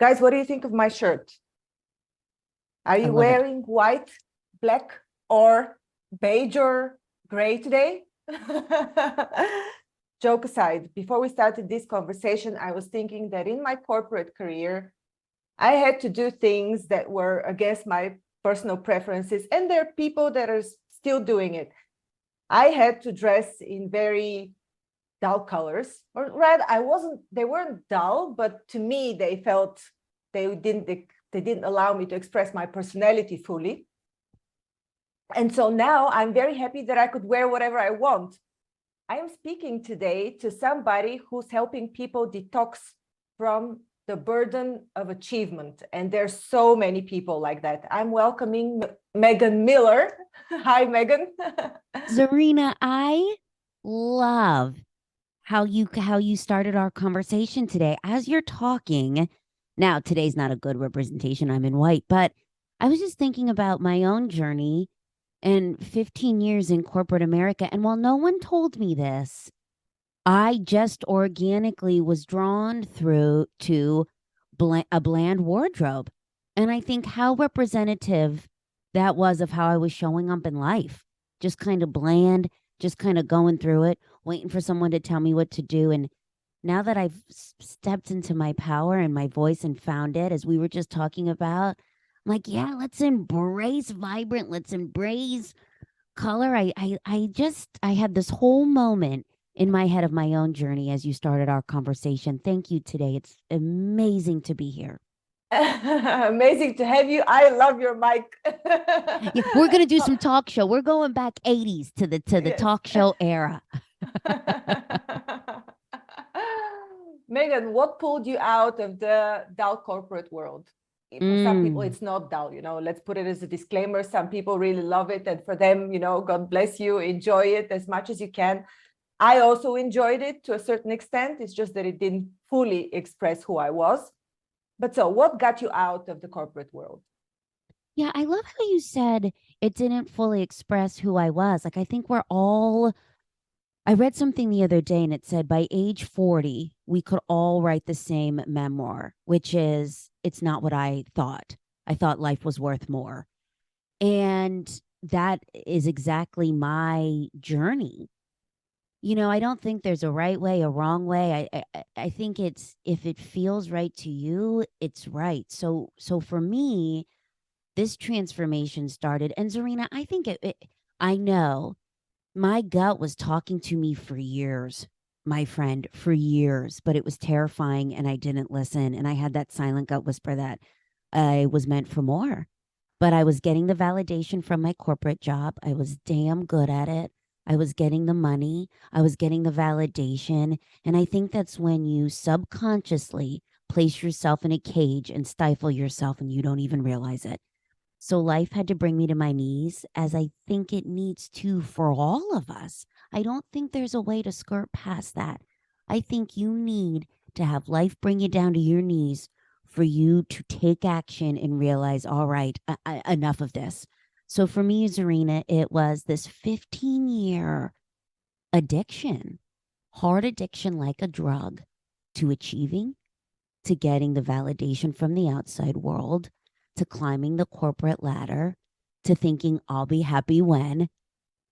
Guys, what do you think of my shirt? Are you wearing white, black, or beige or gray today? Joke aside, before we started this conversation, I was thinking that in my corporate career, I had to do things that were against my personal preferences, and there are people that are still doing it. I had to dress in very dull colors, or rather, they weren't dull, but to me, they felt they didn't allow me to express my personality fully. And so now I'm very happy that I could wear whatever I want. I am speaking today to somebody who's helping people detox from the burden of achievement. And there's so many people like that. I'm welcoming Megan Miller. Hi, Megan. Zorina, I love how you started our conversation today. As you're talking, now today's not a good representation, I'm in white, but I was just thinking about my own journey and 15 years in corporate America. And while no one told me this, I just organically was drawn through to a bland wardrobe. And I think how representative that was of how I was showing up in life. Just kind of bland, just kind of going through it, waiting for someone to tell me what to do. And now that I've stepped into my power and my voice and found it, as we were just talking about, I'm like, yeah, let's embrace vibrant. Let's embrace color. I had this whole moment in my head of my own journey as you started our conversation. Thank you today. It's amazing to be here. Amazing to have you. I love your mic. Yeah, we're gonna do some talk show. We're going back 80s to the yes. Talk show era. Megan, what pulled you out of the dull corporate world? For some people, it's not dull, let's put it as a disclaimer. Some people really love it. And for them, God bless you, enjoy it as much as you can. I also enjoyed it to a certain extent. It's just that it didn't fully express who I was. But so what got you out of the corporate world? Yeah, I love how you said it didn't fully express who I was. Like, I think I read something the other day and it said by age 40, we could all write the same memoir, which is, it's not what I thought. I thought life was worth more. And that is exactly my journey. I don't think there's a right way, a wrong way. I think it's, if it feels right to you, it's right. So for me, this transformation started. And Zorina, I think I know my gut was talking to me for years, my friend, for years, but it was terrifying and I didn't listen. And I had that silent gut whisper that I was meant for more. But I was getting the validation from my corporate job. I was damn good at it. I was getting the money. I was getting the validation. And I think that's when you subconsciously place yourself in a cage and stifle yourself and you don't even realize it. So life had to bring me to my knees, as I think it needs to for all of us. I don't think there's a way to skirt past that. I think you need to have life bring you down to your knees for you to take action and realize, all right, enough of this. So for me, Zorina, it was this 15-year addiction, hard addiction like a drug, to achieving, to getting the validation from the outside world, to climbing the corporate ladder, to thinking I'll be happy when.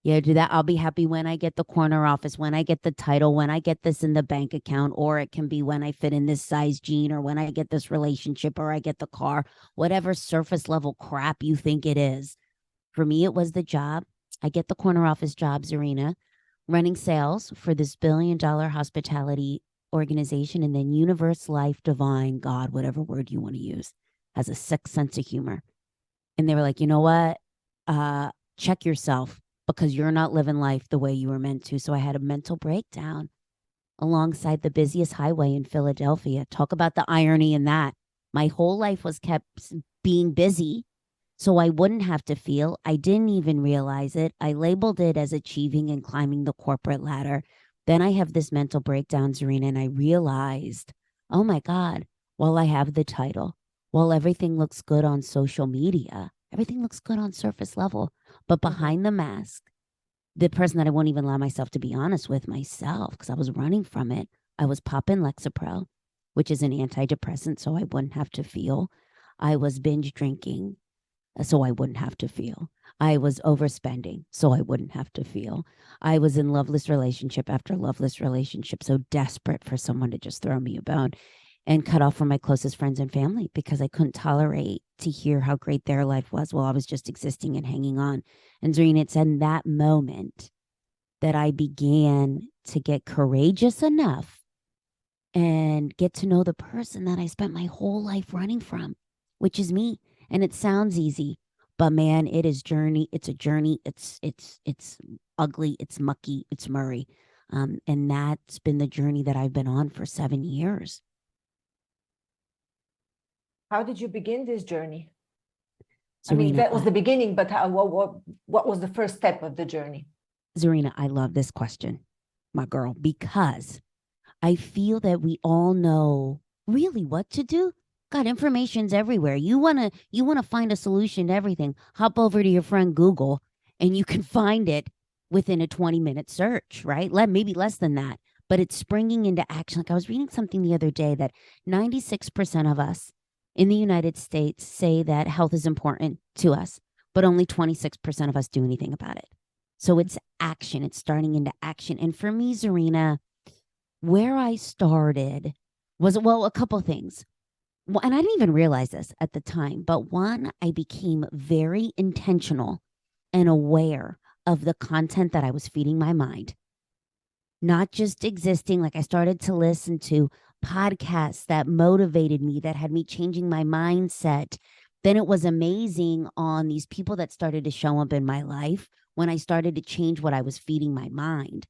Yeah, do that. I'll be happy when I get the corner office, when I get the title, when I get this in the bank account, or it can be when I fit in this size jean, or when I get this relationship, or I get the car, whatever surface level crap you think it is. For me, it was the job. I get the corner office job, Zorina, running sales for this $1 billion hospitality organization, and then universe, life, divine, God, whatever word you want to use, has a sick sense of humor. And they were like, you know what? Check yourself, because you're not living life the way you were meant to. So I had a mental breakdown alongside the busiest highway in Philadelphia. Talk about the irony in that. My whole life was kept being busy, so I wouldn't have to feel. I didn't even realize it. I labeled it as achieving and climbing the corporate ladder. Then I have this mental breakdown, Zorina, and I realized, oh my God, while I have the title, while everything looks good on social media, everything looks good on surface level, but behind the mask, the person that I won't even allow myself to be honest with myself, because I was running from it, I was popping Lexapro, which is an antidepressant, so I wouldn't have to feel. I was binge drinking, so I wouldn't have to feel. I was overspending, so I wouldn't have to feel. I was in loveless relationship after loveless relationship, so desperate for someone to just throw me a bone, and cut off from my closest friends and family because I couldn't tolerate to hear how great their life was while I was just existing and hanging on. And Zorina, it's in that moment that I began to get courageous enough and get to know the person that I spent my whole life running from, which is me. And it sounds easy, but man, it is journey. It's a journey. It's ugly. It's mucky. It's murray. And that's been the journey that I've been on for 7 years. How did you begin this journey? Zorina, I mean, that was the beginning, but what was the first step of the journey? Zorina, I love this question, my girl, because I feel that we all know really what to do. God, information's everywhere. You wanna find a solution to everything. Hop over to your friend Google and you can find it within a 20-minute search, right? Maybe less than that. But it's springing into action. Like I was reading something the other day that 96% of us in the United States say that health is important to us, but only 26% of us do anything about it. So it's action. It's starting into action. And for me, Zorina, where I started was, well, a couple things. Well, and I didn't even realize this at the time, but one, I became very intentional and aware of the content that I was feeding my mind, not just existing. Like I started to listen to podcasts that motivated me, that had me changing my mindset. Then it was amazing on these people that started to show up in my life when I started to change what I was feeding my mind,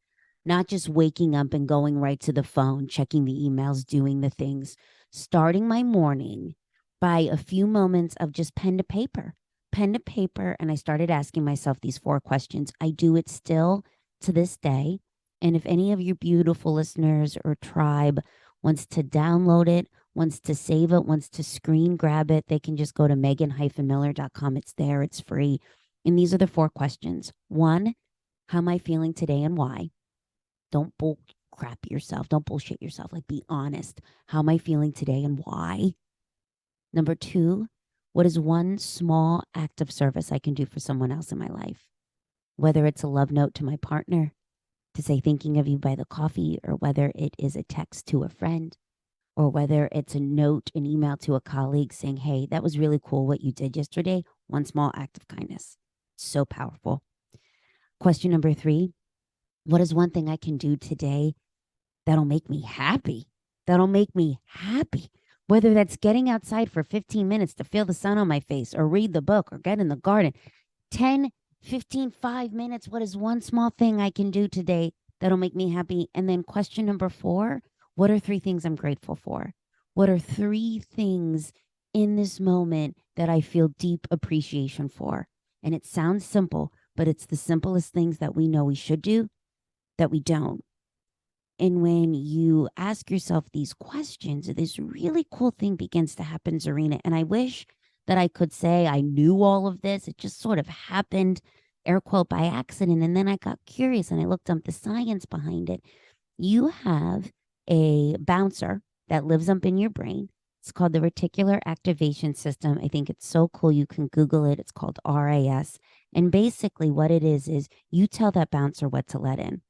not just waking up and going right to the phone, checking the emails, doing the things, starting my morning by a few moments of just pen to paper. And I started asking myself these 4 questions. I do it still to this day. And if any of your beautiful listeners or tribe wants to download it, wants to save it, wants to screen grab it, they can just go to megan-miller.com. It's there. It's free. And these are the 4 questions. 1, how am I feeling today and why? Don't bull crap yourself. Don't bullshit yourself. Like, be honest. How am I feeling today and why? Number 2, what is one small act of service I can do for someone else in my life? Whether it's a love note to my partner, to say thinking of you by the coffee, or whether it is a text to a friend, or whether it's a note, an email to a colleague saying, hey, that was really cool what you did yesterday. One small act of kindness. So powerful. Question number 3, what is one thing I can do today that'll make me happy? That'll make me happy. Whether that's getting outside for 15 minutes to feel the sun on my face, or read the book, or get in the garden. 10, 15, 5 minutes. What is one small thing I can do today that'll make me happy? And then question number 4, what are 3 things I'm grateful for? What are 3 things in this moment that I feel deep appreciation for? And it sounds simple, but it's the simplest things that we know we should do that we don't. And when you ask yourself these questions, this really cool thing begins to happen, Zorina. And I wish that I could say I knew all of this. It just sort of happened, air quote, by accident. And then I got curious and I looked up the science behind it. You have a bouncer that lives up in your brain. It's called the reticular activation system. I think it's so cool. You can Google it. It's called RAS. And basically what it is you tell that bouncer what to let in,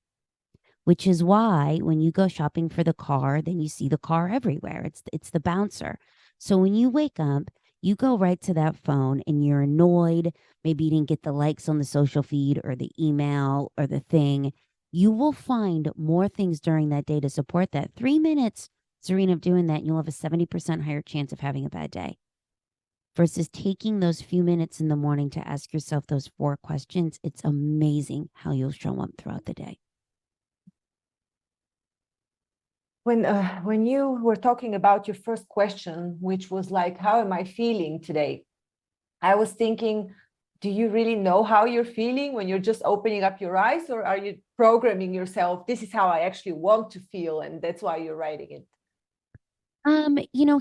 which is why when you go shopping for the car, then you see the car everywhere. It's the bouncer. So when you wake up, you go right to that phone and you're annoyed. Maybe you didn't get the likes on the social feed or the email or the thing. You will find more things during that day to support that. 3 minutes, Zorina, of doing that, and you'll have a 70% higher chance of having a bad day. Versus taking those few minutes in the morning to ask yourself those 4 questions. It's amazing how you'll show up throughout the day. When you were talking about your first question, which was like, how am I feeling today? I was thinking, do you really know how you're feeling when you're just opening up your eyes, or are you programming yourself? This is how I actually want to feel, and that's why you're writing it.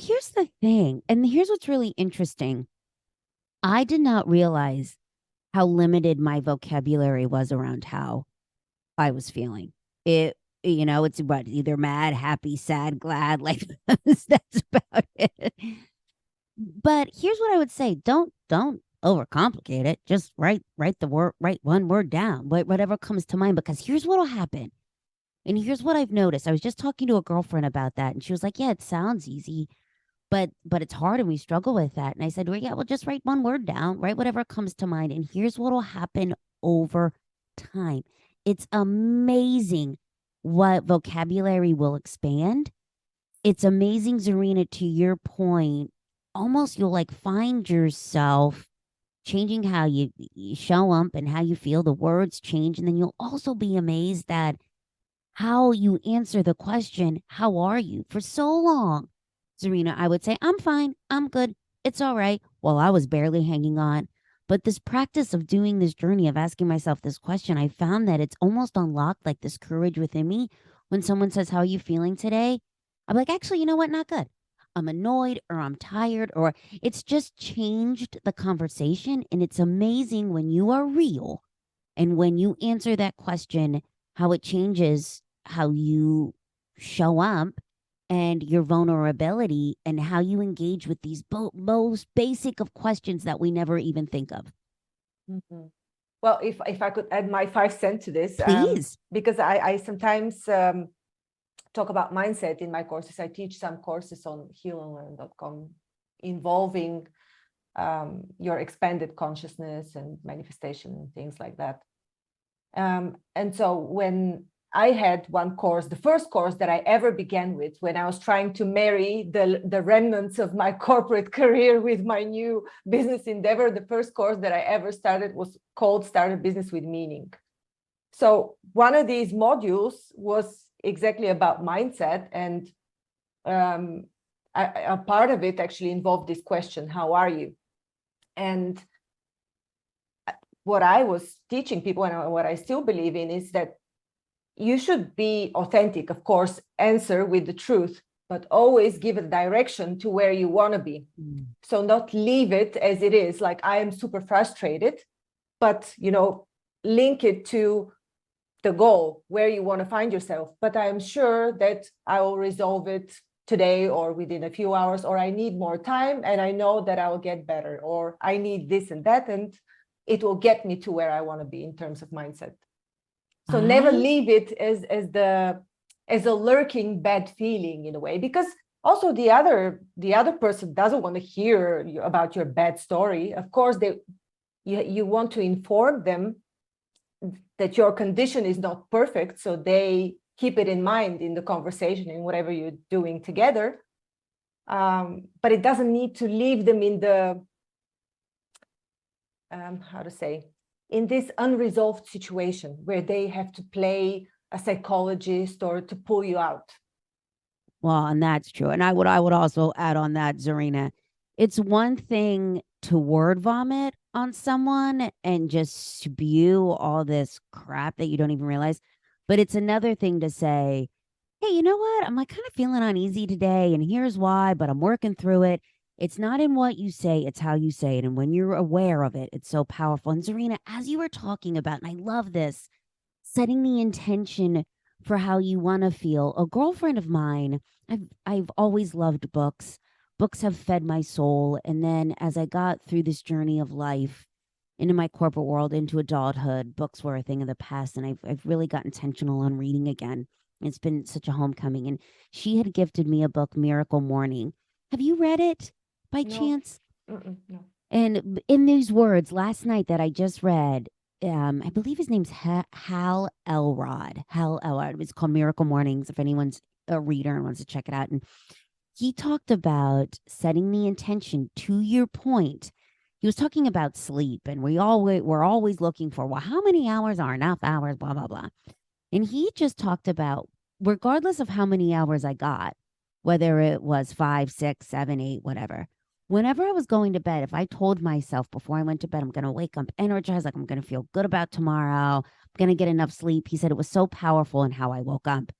Here's the thing, and here's what's really interesting. I did not realize how limited my vocabulary was around how I was feeling. It You know, it's what, either mad, happy, sad, glad, like that's about it. But here's what I would say. Don't overcomplicate it. Just write one word down, whatever comes to mind, because here's what'll happen. And here's what I've noticed. I was just talking to a girlfriend about that, and she was like, "Yeah, it sounds easy, but it's hard and we struggle with that." And I said, "Well, yeah, well, just write one word down, write whatever comes to mind, and here's what'll happen over time. It's amazing what vocabulary will expand. It's amazing, Zarina, to your point. Almost you'll like find yourself changing how you show up and how you feel. The words change, and then you'll also be amazed at how you answer the question, how are you? For so long, Zarina, I would say, I'm fine, I'm good, it's all right. Well, I was barely hanging on. But this practice of doing this journey of asking myself this question, I found that it's almost unlocked like this courage within me. When someone says, how are you feeling today? I'm like, actually, you know what? Not good. I'm annoyed or I'm tired, or it's just changed the conversation. And it's amazing when you are real and when you answer that question, how it changes how you show up and your vulnerability and how you engage with these most basic of questions that we never even think of. Mhm. Well, if I could add my 5 cents to this, Please. because I sometimes talk about mindset in my courses. I teach some courses on healinglearn.com involving your expanded consciousness and manifestation and things like that. And so when I had one course, the first course that I ever began with, when I was trying to marry the remnants of my corporate career with my new business endeavor, the first course that I ever started was called Start a Business with Meaning. So one of these modules was exactly about mindset, and a part of it actually involved this question, how are you? And what I was teaching people, and what I still believe in, is that you should be authentic, of course, answer with the truth, but always give a direction to where you want to be. So not leave it as it is, like I am super frustrated, but link it to the goal, where you want to find yourself. But I am sure that I will resolve it today or within a few hours, or I need more time and I know that I will get better, or I need this and that, and it will get me to where I want to be in terms of mindset. So never leave it as a lurking bad feeling in a way, because also the other person doesn't want to hear about your bad story. Of course, you want to inform them that your condition is not perfect, so they keep it in mind in the conversation in whatever you're doing together. But it doesn't need to leave them in the in this unresolved situation where they have to play a psychologist or to pull you out. Well, and that's true. And I would also add on that, Zarina, it's one thing to word vomit on someone and just spew all this crap that you don't even realize. But it's another thing to say, hey, you know what? I'm like kind of feeling uneasy today, and here's why, but I'm working through it. It's not in what you say, it's how you say it. And when you're aware of it, it's so powerful. And Zarina, as you were talking about, and I love this, setting the intention for how you want to feel. A girlfriend of mine, I've always loved books. Books have fed my soul. And then as I got through this journey of life into my corporate world, into adulthood, books were a thing of the past. And I've really got intentional on reading again. It's been such a homecoming. And she had gifted me a book, Miracle Morning. Have you read it by chance? No. And in these words, last night that I just read, I believe his name's Hal Elrod. Hal Elrod. It's called Miracle Mornings, if anyone's a reader and wants to check it out. And he talked about setting the intention. To your point, he was talking about sleep, and we're always looking for, well, how many hours are enough hours, blah, blah, blah. And he just talked about, regardless of how many hours I got, whether it was 5, 6, 7, 8, whatever, whenever I was going to bed, if I told myself before I went to bed, I'm going to wake up energized, like I'm going to feel good about tomorrow, I'm going to get enough sleep. He said it was so powerful in how I woke up.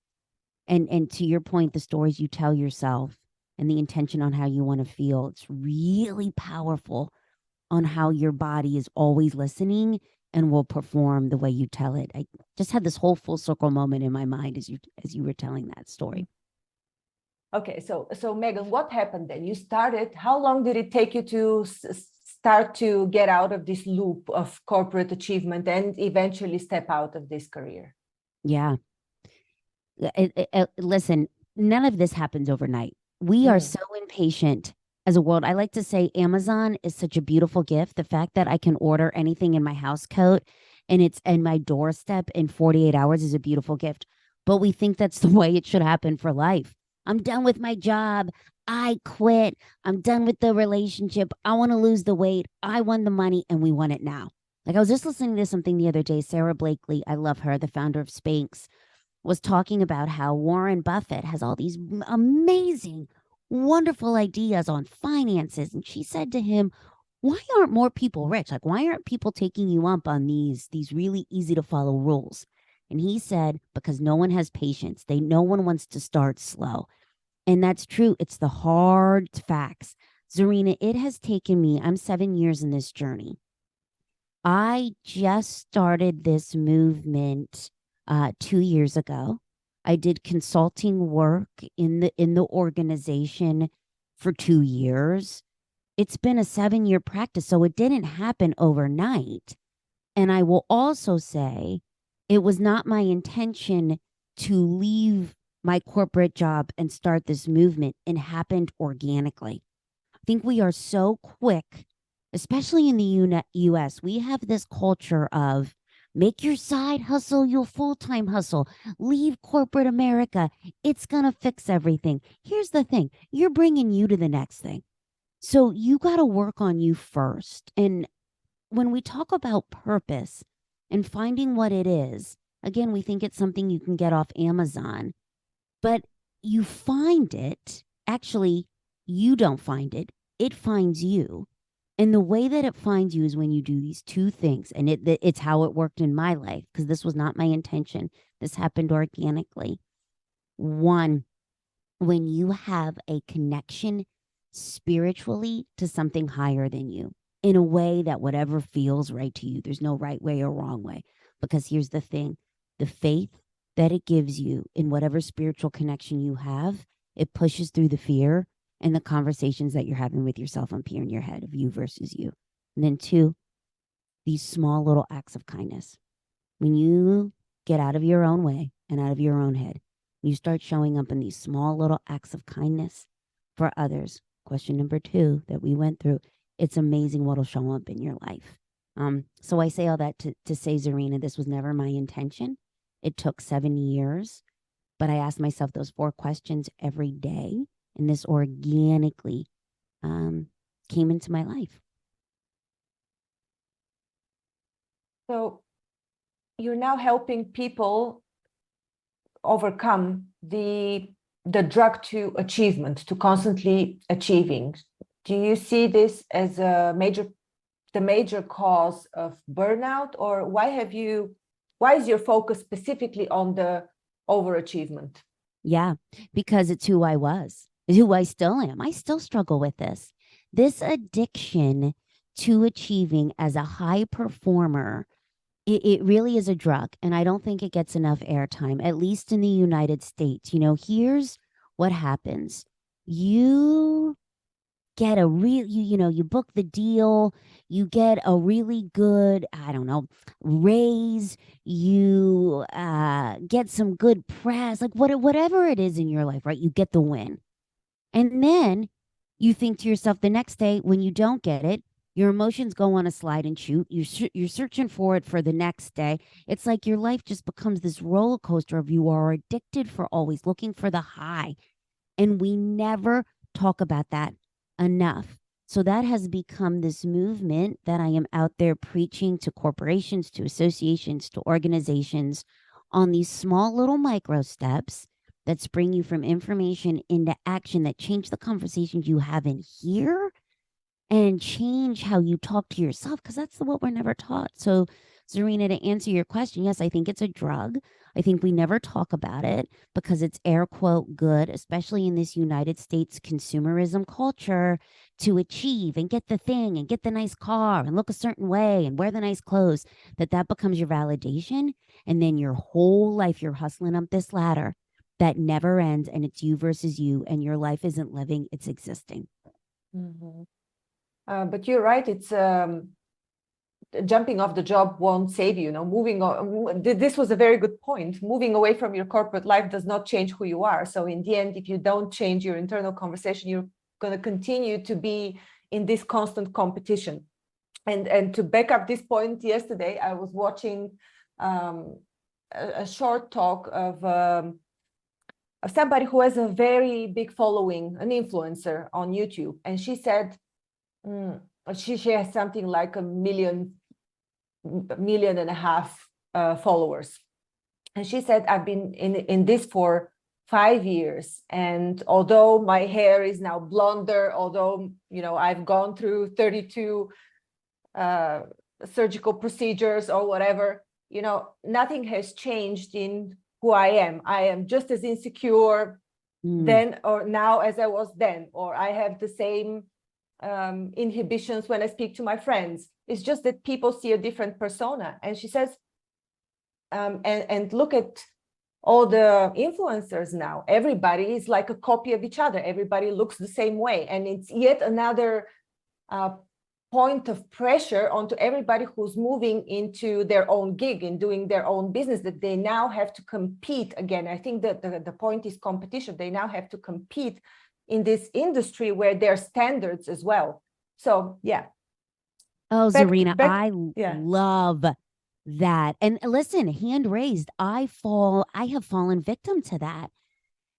And to your point, the stories you tell yourself and the intention on how you want to feel, it's really powerful on how your body is always listening and will perform the way you tell it. I just had this whole full circle moment in my mind as you were telling that story. Okay, so Megan, what happened then? You started, how long did it take you to start to get out of this loop of corporate achievement and eventually step out of this career? Yeah. Listen, none of this happens overnight. We are so impatient as a world. I like to say Amazon is such a beautiful gift. The fact that I can order anything in my house coat and it's in my doorstep in 48 hours is a beautiful gift. But we think that's the way it should happen for life. I'm done with my job. I quit. I'm done with the relationship. I want to lose the weight. I want the money and we want it now. Like I was just listening to something the other day. Sarah Blakely, I love her, the founder of Spanx, was talking about how Warren Buffett has all these amazing, wonderful ideas on finances. And she said to him, why aren't more people rich? Like, why aren't people taking you up on these really easy to follow rules? And he said, because no one has patience. No one wants to start slow. And that's true. It's the hard facts. Zorina, it has taken me, I'm 7 years in this journey. I just started this movement 2 years ago. I did consulting work in the organization for 2 years. It's been a 7-year practice, so it didn't happen overnight. And I will also say it was not my intention to leave my corporate job and start this movement. It happened organically. I think we are so quick, especially in the US, we have this culture of make your side hustle your full-time hustle. Leave corporate America. It's going to fix everything. Here's the thing. You're bringing you to the next thing. So you got to work on you first. And when we talk about purpose and finding what it is, again, we think it's something you can get off Amazon, but you find it. Actually, you don't find it. It finds you. And the way that it finds you is when you do these two things. And it's how it worked in my life, because this was not my intention. This happened organically. One, when you have a connection spiritually to something higher than you in a way that whatever feels right to you, there's no right way or wrong way. Because here's the thing, the faith that it gives you in whatever spiritual connection you have, it pushes through the fear and the conversations that you're having with yourself up here in your head of you versus you. And then two, these small little acts of kindness. When you get out of your own way and out of your own head, you start showing up in these small little acts of kindness for others. Question number 2 that we went through, it's amazing what'll show up in your life. So I say all that to say, Zorina, this was never my intention. It took 7 years, but I asked myself those 4 questions every day, and this organically came into my life. So you're now helping people overcome the drug to achievement, to constantly achieving. Do you see this as the major cause of burnout, or why is your focus specifically on the overachievement? Yeah, because it's who I was, it's who I still am. I still struggle with this addiction to achieving as a high performer. It really is a drug, and I don't think it gets enough airtime, at least in the United States. You know, here's what happens. You get you book the deal, you get a really good, I don't know, raise, you get some good press, like whatever it is in your life, right? You get the win. And then you think to yourself the next day when you don't get it, your emotions go on a slide and shoot. You're searching for it for the next day. It's like your life just becomes this roller coaster of you are addicted for always looking for the high. And we never talk about that enough. So that has become this movement that I am out there preaching to corporations, to associations, to organizations on these small little micro steps that spring you from information into action, that change the conversations you have in here and change how you talk to yourself, because that's what we're never taught. So Zorina, to answer your question, yes, I think it's a drug. I think we never talk about it because it's air quote good, especially in this United States consumerism culture, to achieve and get the thing and get the nice car and look a certain way and wear the nice clothes, that becomes your validation. And then your whole life, you're hustling up this ladder that never ends, and it's you versus you, and your life isn't living, it's existing. Mhm. But you're right. It's jumping off the job won't save you. Moving on. This was a very good point. Moving away from your corporate life does not change who you are. So in the end, if you don't change your internal conversation, you're going to continue to be in this constant competition. And to back up this point, yesterday I was watching a short talk of somebody who has a very big following, an influencer on YouTube, and she said she has something like a million and a half followers, and she said, I've been in this for 5 years, and although my hair is now blonder, although I've gone through 32 surgical procedures or whatever, nothing has changed in who I am. I am just as insecure then or now as I was then, or I have the same inhibitions when I speak to my friends. It's just that people see a different persona. And she says, and look at all the influencers now. Everybody is like a copy of each other. Everybody looks the same way. And it's yet another point of pressure onto everybody who's moving into their own gig and doing their own business, that they now have to compete again. I think that the point is competition. They now have to compete in this industry where there are standards as well. So yeah. Oh, Zorina, I love that. And listen, hand raised, I have fallen victim to that.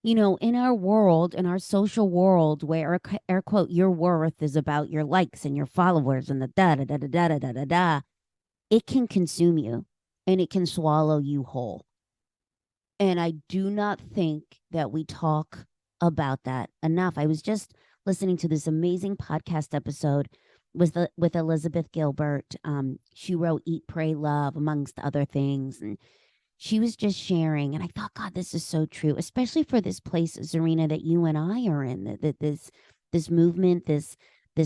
In our world, in our social world, where air quote, your worth is about your likes and your followers and the da da da da da da da da, it can consume you and it can swallow you whole. And I do not think that we talk about that enough. I was just listening to this amazing podcast episode with Elizabeth Gilbert. She wrote Eat, Pray, Love, amongst other things. And she was just sharing, and I thought, God, this is so true, especially for this place, Zorina, that you and I are in, that this movement, this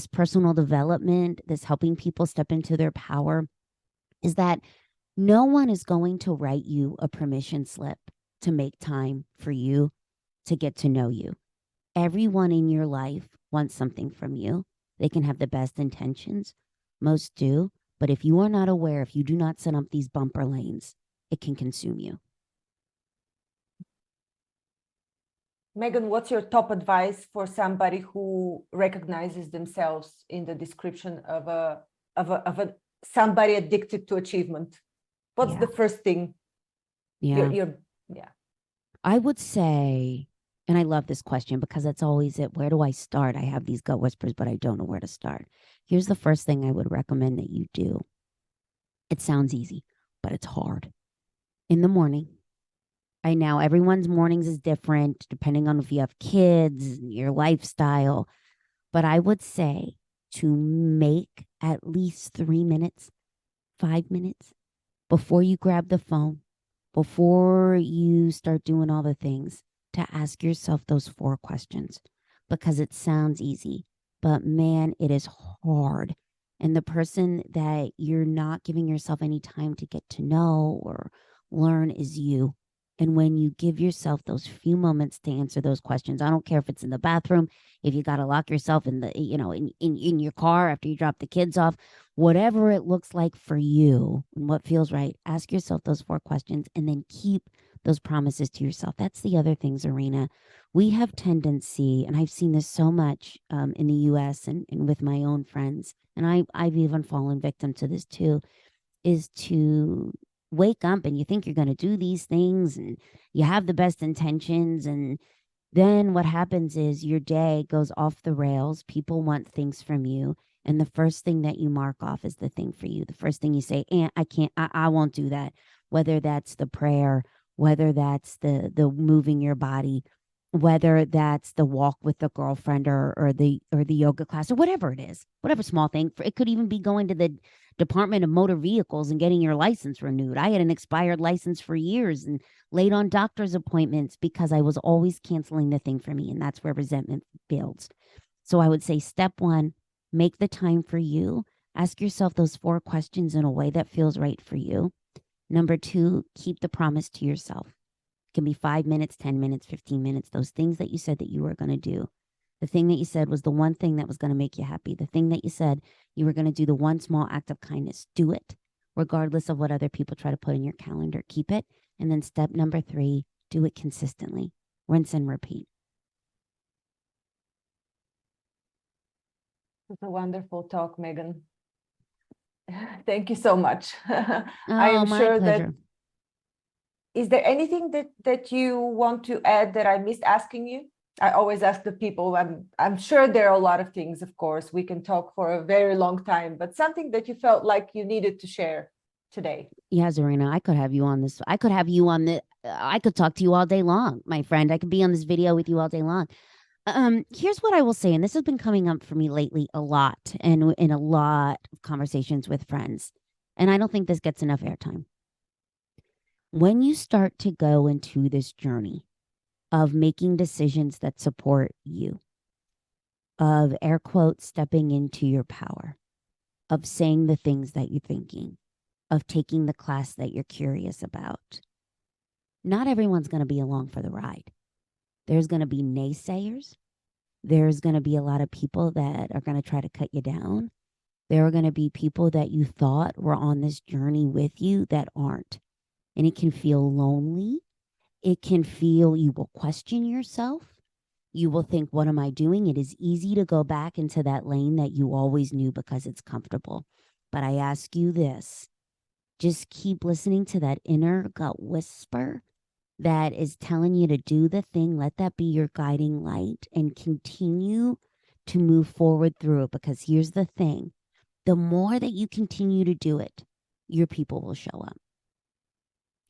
personal development, this helping people step into their power, is that no one is going to write you a permission slip to make time for you, to get to know you. Everyone in your life wants something from you. They can have the best intentions. Most do. But if you are not aware, if you do not set up these bumper lanes, it can consume you. Megan, what's your top advice for somebody who recognizes themselves in the description of somebody addicted to achievement? What's the first thing? Yeah. I would say, and I love this question because that's always it. Where do I start? I have these gut whispers, but I don't know where to start. Here's the first thing I would recommend that you do. It sounds easy, but it's hard. In the morning, I know everyone's mornings is different depending on if you have kids, your lifestyle, but I would say to make at least 3 minutes, 5 minutes before you grab the phone, before you start doing all the things, to ask yourself those 4 questions, because it sounds easy, but man, it is hard. And the person that you're not giving yourself any time to get to know or learn is you. And when you give yourself those few moments to answer those questions, I don't care if it's in the bathroom, if you got to lock yourself in the, in your car after you drop the kids off, whatever it looks like for you and what feels right, ask yourself those 4 questions and then keep those promises to yourself. That's the other thing, Zorina. We have tendency, and I've seen this so much in the US and with my own friends, and I've even fallen victim to this too, is to wake up and you think you're going to do these things and you have the best intentions, and then what happens is your day goes off the rails. People want things from you, and the first thing that you mark off is the thing for you. The first thing you say, I can't, I won't do that. Whether that's the prayer, whether that's the moving your body, whether that's the walk with the girlfriend or the yoga class or whatever it is, whatever small thing. It could even be going to the Department of Motor Vehicles and getting your license renewed. I had an expired license for years and late on doctor's appointments because I was always canceling the thing for me. And that's where resentment builds. So I would say step one, make the time for you. Ask yourself those 4 questions in a way that feels right for you. Number 2, keep the promise to yourself. It can be 5 minutes, 10 minutes, 15 minutes, those things that you said that you were going to do. The thing that you said was the one thing that was going to make you happy. The thing that you said you were going to do, the one small act of kindness. Do it, regardless of what other people try to put in your calendar. Keep it. And then step number 3, do it consistently. Rinse and repeat. It's a wonderful talk, Megan. Thank you so much. I am my sure pleasure. that, is there anything that you want to add that I missed asking you? I always ask the people, I'm sure there are a lot of things, of course, we can talk for a very long time, but something that you felt like you needed to share today. Yeah, Zorina, I could have you on this. I could have you on the, I could talk to you all day long, my friend. I could be on this video with you all day long. Here's what I will say, and this has been coming up for me lately a lot and in a lot of conversations with friends. And I don't think this gets enough airtime. When you start to go into this journey of making decisions that support you, of air quotes, stepping into your power, of saying the things that you're thinking, of taking the class that you're curious about, not everyone's going to be along for the ride. There's going to be naysayers. There's going to be a lot of people that are going to try to cut you down. There are going to be people that you thought were on this journey with you that aren't. And it can feel lonely. It can feel you will question yourself. You will think, what am I doing? It is easy to go back into that lane that you always knew because it's comfortable. But I ask you this, just keep listening to that inner gut whisper that is telling you to do the thing. Let that be your guiding light and continue to move forward through it. Because here's the thing, the more that you continue to do it, your people will show up.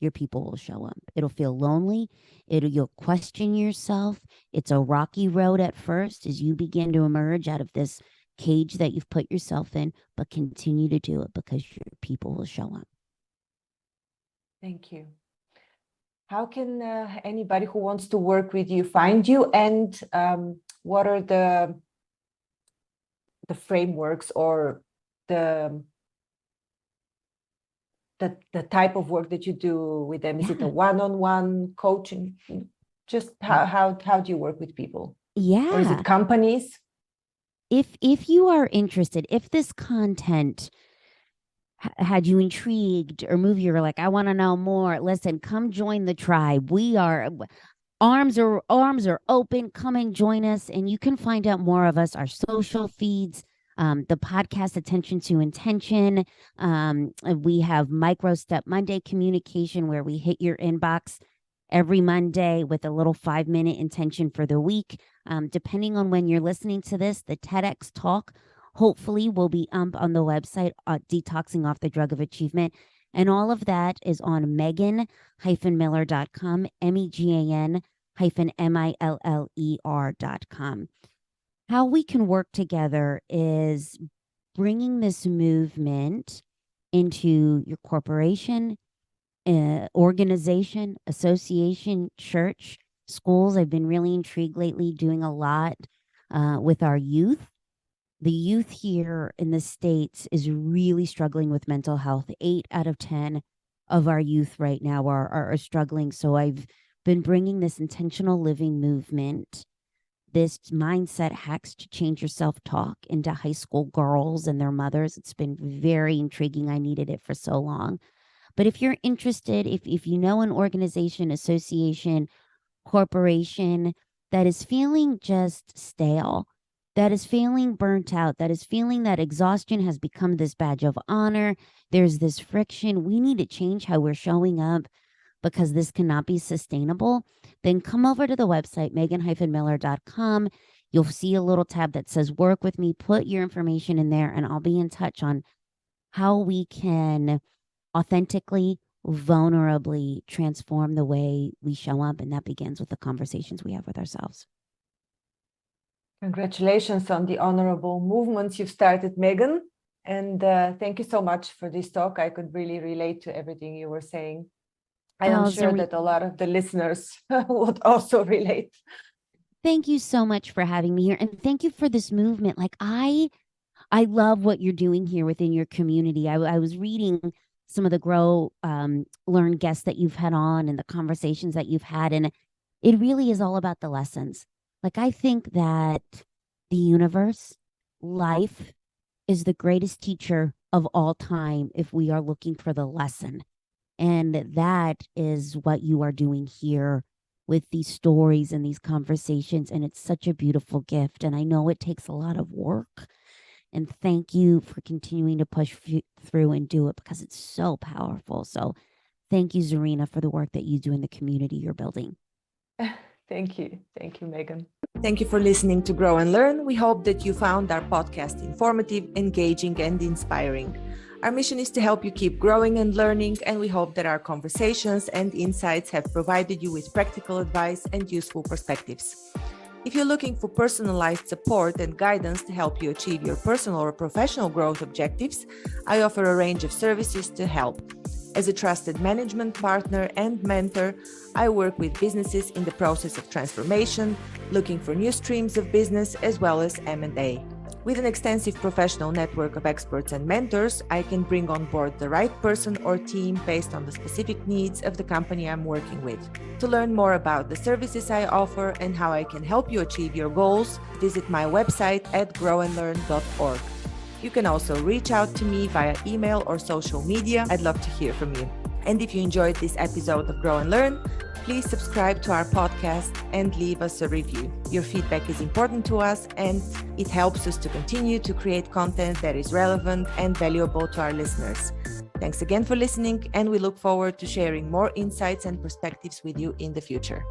Your people will show up. It'll feel lonely. You'll question yourself. It's a rocky road at first as you begin to emerge out of this cage that you've put yourself in, but continue to do it because your people will show up. Thank you. How can anybody who wants to work with you find you, and what are the frameworks or the type of work that you do with them? Is it a one-on-one coaching? Just how do you work with people? Yeah. Or is it companies? If you are interested, if this content had you intrigued or moved, you're like, I want to know more, listen, come join the tribe. We are arms are open. Come and join us, and you can find out more of us, our social feeds, the podcast Attention to Intention. We have Microstep Monday communication where we hit your inbox every Monday with a little 5-minute intention for the week. Depending on when you're listening to this, the TEDx talk hopefully will be up on the website, Detoxing Off the Drug of Achievement. And all of that is on megan-miller.com, megan-miller.com. How we can work together is bringing this movement into your corporation, organization, association, church, schools. I've been really intrigued lately doing a lot with our youth. The youth here in the States is really struggling with mental health. 8 out of 10 of our youth right now are struggling. So I've been bringing this intentional living movement, this mindset hacks to change your self-talk into high school girls and their mothers. It's been very intriguing. I needed it for so long. But if you're interested, if you know an organization, association, corporation that is feeling just stale, that is feeling burnt out, that is feeling that exhaustion has become this badge of honor, there's this friction, we need to change how we're showing up because this cannot be sustainable, then come over to the website, megan-miller.com. You'll see a little tab that says work with me. Put your information in there and I'll be in touch on how we can authentically, vulnerably transform the way we show up. And that begins with the conversations we have with ourselves. Congratulations on the honorable movements you've started, Megan. And thank you so much for this talk. I could really relate to everything you were saying. I am Oh, sure Zorina, that a lot of the listeners would also relate. thank you so much for having me here. And thank you for this movement. Like I love what you're doing here within your community. I was reading some of the Learn guests that you've had on and the conversations that you've had. And it really is all about the lessons. Like, I think that the universe, life, is the greatest teacher of all time if we are looking for the lesson. And that is what you are doing here with these stories and these conversations. And it's such a beautiful gift. And I know it takes a lot of work. And thank you for continuing to push through and do it because it's so powerful. So thank you, Zorina, for the work that you do in the community you're building. Thank you. Thank you, Megan. Thank you for listening to Grow and Learn. We hope that you found our podcast informative, engaging, and inspiring. Our mission is to help you keep growing and learning, and we hope that our conversations and insights have provided you with practical advice and useful perspectives. If you're looking for personalized support and guidance to help you achieve your personal or professional growth objectives, I offer a range of services to help. As a trusted management partner and mentor, I work with businesses in the process of transformation, looking for new streams of business as well as M&A. With an extensive professional network of experts and mentors, I can bring on board the right person or team based on the specific needs of the company I'm working with. To learn more about the services I offer and how I can help you achieve your goals, visit my website at growandlearn.org. You can also reach out to me via email or social media. I'd love to hear from you. And if you enjoyed this episode of Grow and Learn, please subscribe to our podcast and leave us a review. Your feedback is important to us and it helps us to continue to create content that is relevant and valuable to our listeners. Thanks again for listening, and we look forward to sharing more insights and perspectives with you in the future.